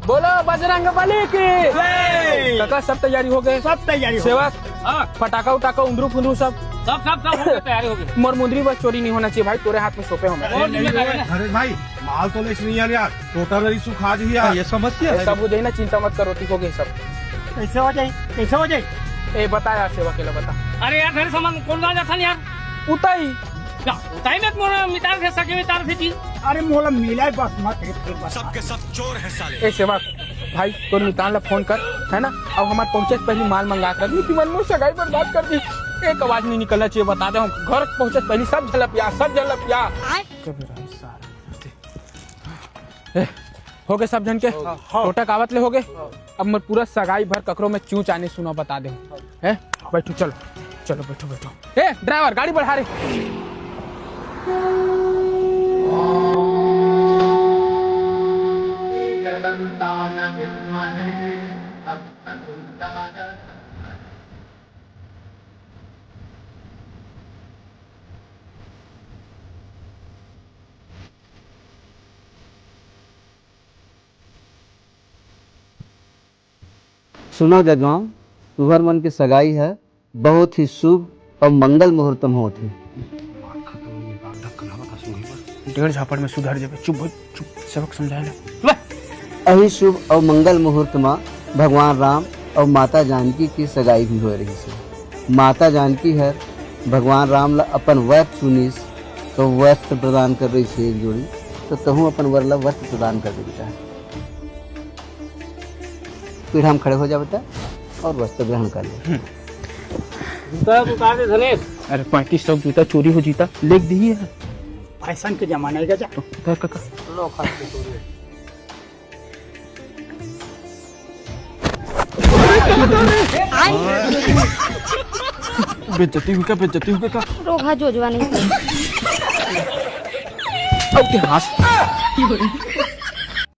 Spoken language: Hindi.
बोलो बजरंगबली की काका। सब तैयारी हो गए? सब तैयारी सेवक फटाका उटाका उंदरू फुंदरू सब तैयारी हो गई। मोर मुंदरी बस चोरी नहीं होना चाहिए भाई, तोरे हाथ में सौंपे हमें। अरे भाई माल तो लेस नहीं यार, टोटल रिसु खा जी यार, ये समस्या है। सब हो जाए ना, चिंता मत करो, ठीक हो गए सब। कैसे हो जाए, कैसे हो जाए? ए बता यार सेवक के लिए बता। अरे यार घर सामान कौन ला जाता यार? उताई उताई में मोर मिटार से सके मिटार से जी। अरे मोला मिला बस मत सबके सब चोर है साले। ए सेवक भाई तो निकाल ला फोन कर, है ना। अब हमारे पहुंचे पहले माल मंगा कर दी, मन सगाई पर बात कर दी। एक आवाज नहीं निकलना चाहिए, बता दे हम घर पहुंचे पहले सब झलपिया सब झलपिया। हो गए सब जन के टोटक आवत ले हो गए। अब मैं पूरा सगाई भर ककरो में चूच आने सुना बता दे है। बैठो चलो चलो बैठो बैठो। ए ड्राइवर गाड़ी बढ़ा रे। सुनो जजमान, तुहर मन की सगाई है, बहुत ही शुभ और मंगल मुहूर्त में होती। 1.5 झापड़ में सुधर जाए। चुप चुप सबक समझाए ना। अही शुभ और मंगल मुहूर्त में भगवान राम और माता जानकी की सगाई भी हो रही है। माता जानकी है भगवान राम ला अपन वस्त्र चुनीस तो वस्त्र प्रदान कर रही है एक जोड़ी, तो तहु अपन वर ला वस्त्र प्रदान कर दे बेटा। फिर हम खड़े हो जा बेटा और वस्त्र ग्रहण कर ले। जूता उतार दे धनेश। अरे 3500 जूता चोरी हो जीता लिख दी है। फैशन के जमाने का जा। काका लो खा के तोड़े। बेइज्जती हुई का बेइज्जती हुई का रोगा जोजवा नहीं। अब के हाथ